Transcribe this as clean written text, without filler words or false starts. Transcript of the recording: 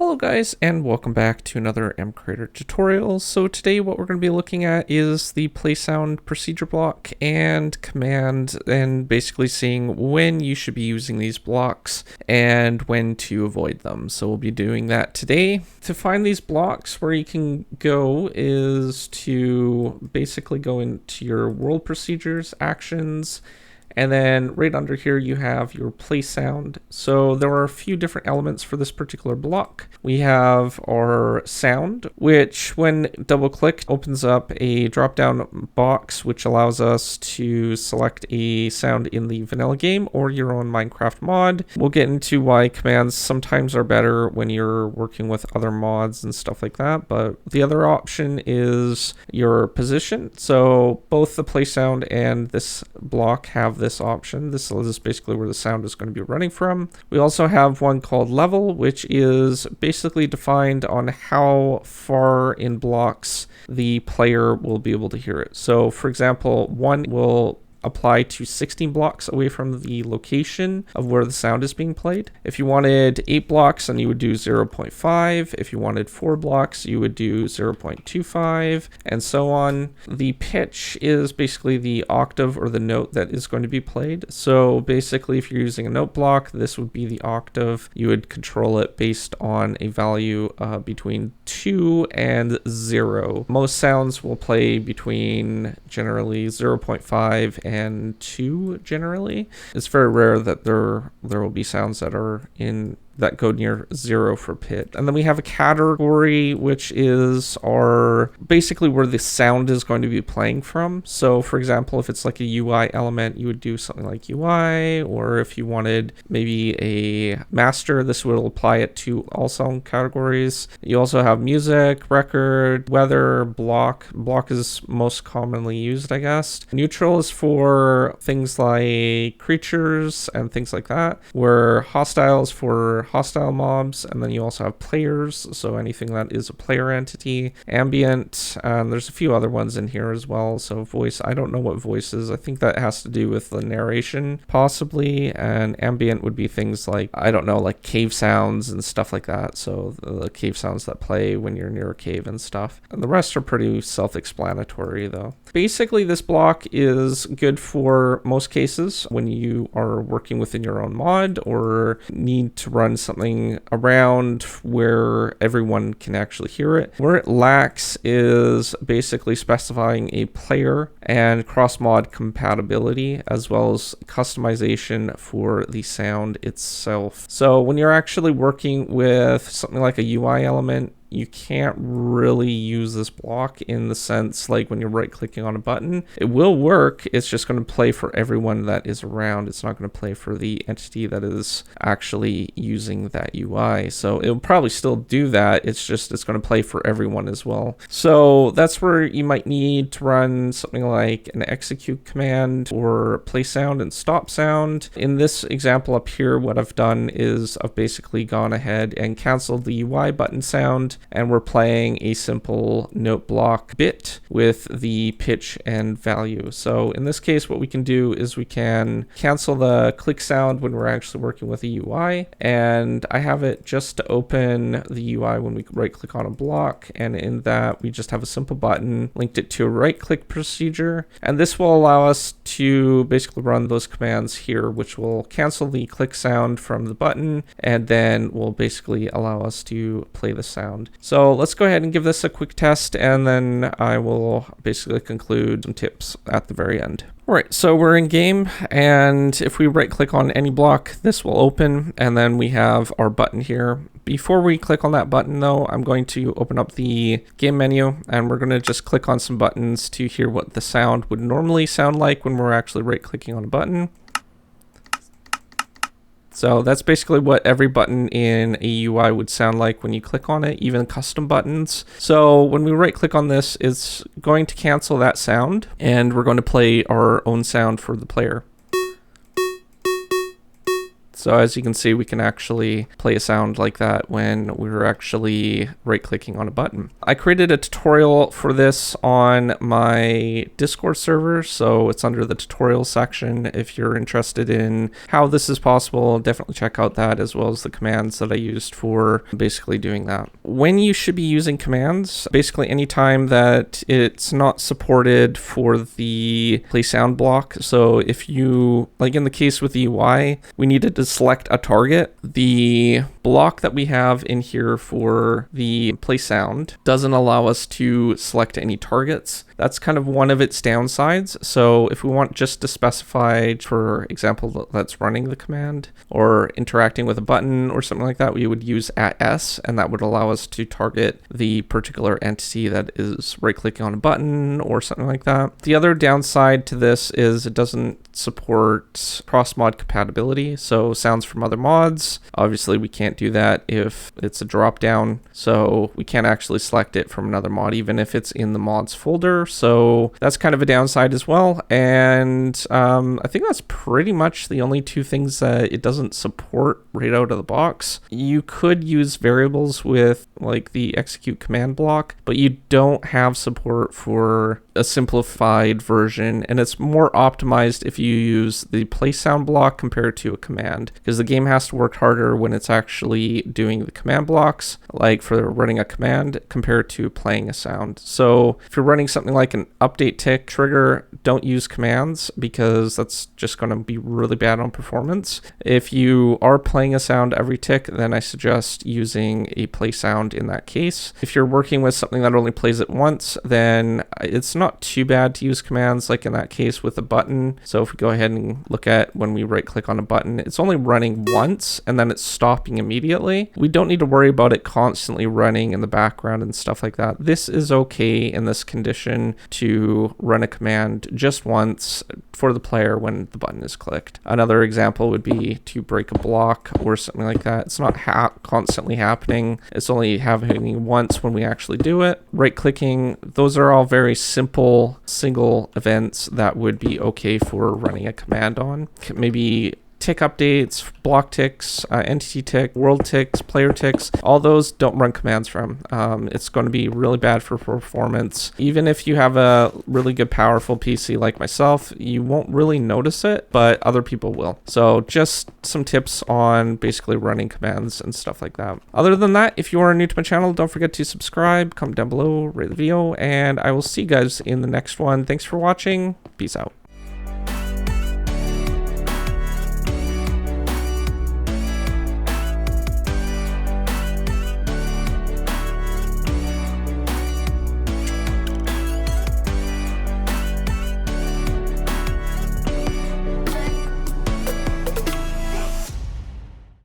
Hello guys, and welcome back to another MCreator tutorial. So today what we're going to be looking at is the playsound procedure block and command, and basically seeing when you should be using these blocks and when to avoid them. So we'll be doing that today. To find these blocks, where you can go is to basically go into your world procedures, actions, and then right under here you have your playsound. So there are a few different elements for this particular block. We have our sound, which when double clicked opens up a drop down box which allows us to select a sound in the vanilla game or your own Minecraft mod. We'll get into why commands sometimes are better when you're working with other mods and stuff like that. But the other option is your position. So both the playsound and this block have this option. This is basically where the sound is going to be running from. We also have one called level, which is basically defined on how far in blocks the player will be able to hear it. So for example, one will apply to 16 blocks away from the location of where the sound is being played. If you wanted 8 blocks, then you would do 0.5. If you wanted 4 blocks, you would do 0.25, and so on. The pitch is basically the octave or the note that is going to be played. So basically, if you're using a note block, this would be the octave. You would control it based on a value between 2 and 0. Most sounds will play between generally 0.5 and 2 generally. It's very rare that there will be sounds that are that go near 0 for pit. And then we have a category, which is basically where the sound is going to be playing from. So for example, if it's like a UI element, you would do something like UI, or if you wanted maybe a master, this will apply it to all sound categories. You also have music, record, weather, block. Block is most commonly used, I guess. Neutral is for things like creatures and things like that, where hostile is for hostile mobs, and then you also have players, so anything that is a player entity. Ambient, and there's a few other ones in here as well. So voice, I don't know what voice is. I think that has to do with the narration possibly, and ambient would be things like, I don't know, like cave sounds and stuff like that. So the cave sounds that play when you're near a cave and stuff. And the rest are pretty self-explanatory though. Basically, this block is good for most cases when you are working within your own mod or need to run something around where everyone can actually hear it. Where it lacks is basically specifying a player and cross-mod compatibility, as well as customization for the sound itself. So when you're actually working with something like a UI element, you can't really use this block in the sense like when you're right clicking on a button. It will work, it's just going to play for everyone that is around. It's not going to play for the entity that is actually using that UI. So it'll probably still do that, it's going to play for everyone as well. So that's where you might need to run something like an execute command or play sound and stop sound. In this example up here, what I've done is I've basically gone ahead and canceled the UI button sound, and we're playing a simple note block bit with the pitch and value. So in this case, what we can do is we can cancel the click sound when we're actually working with a UI, and I have it just to open the UI when we right click on a block, and in that we just have a simple button, linked it to a right click procedure, and this will allow us to basically run those commands here, which will cancel the click sound from the button, and then will basically allow us to play the sound. So let's go ahead and give this a quick test, and then I will basically conclude some tips at the very end. Alright, so we're in game, and if we right click on any block, this will open, and then we have our button here. Before we click on that button though, I'm going to open up the game menu, and we're going to just click on some buttons to hear what the sound would normally sound like when we're actually right clicking on a button. So that's basically what every button in a UI would sound like when you click on it, even custom buttons. So when we right click on this, it's going to cancel that sound, and we're going to play our own sound for the player. So as you can see, we can actually play a sound like that when we're actually right-clicking on a button. I created a tutorial for this on my Discord server, so it's under the tutorial section. If you're interested in how this is possible, definitely check out that, as well as the commands that I used for basically doing that. When you should be using commands, basically anytime that it's not supported for the play sound block. So if you, like in the case with the UI, we needed to select a target. The block that we have in here for the play sound doesn't allow us to select any targets. That's kind of one of its downsides. So if we want just to specify, for example, that's running the command or interacting with a button or something like that, we would use @s, and that would allow us to target the particular entity that is right-clicking on a button or something like that. The other downside to this is it doesn't support cross-mod compatibility. So sounds from other mods, obviously we can't do that if it's a drop-down. So we can't actually select it from another mod, even if it's in the mods folder. So that's kind of a downside as well. And I think that's pretty much the only two things that it doesn't support right out of the box. You could use variables with like the execute command block, but you don't have support for a simplified version, and it's more optimized if you use the play sound block compared to a command, because the game has to work harder when it's actually doing the command blocks, like for running a command, compared to playing a sound. So if you're running something like an update tick trigger, don't use commands, because that's just going to be really bad on performance. If you are playing a sound every tick, then I suggest using a play sound in that case. If you're working with something that only plays it once, then it's not too bad to use commands, like in that case with a button. So if we go ahead and look at when we right click on a button, it's only running once and then it's stopping immediately. We don't need to worry about it constantly running in the background and stuff like that. This is okay in this condition to run a command just once for the player when the button is clicked. Another example would be to break a block or something like that. It's not constantly happening. It's only happening once when we actually do it. Right clicking, those are all very simple single events that would be okay for running a command on. Maybe tick updates, block ticks, entity tick, world ticks, player ticks, all those don't run commands from. It's going to be really bad for performance. Even if you have a really good powerful PC like myself, you won't really notice it, but other people will. So just some tips on basically running commands and stuff like that. Other than that, if you are new to my channel, don't forget to subscribe, comment down below, rate the video, and I will see you guys in the next one. Thanks for watching. Peace out.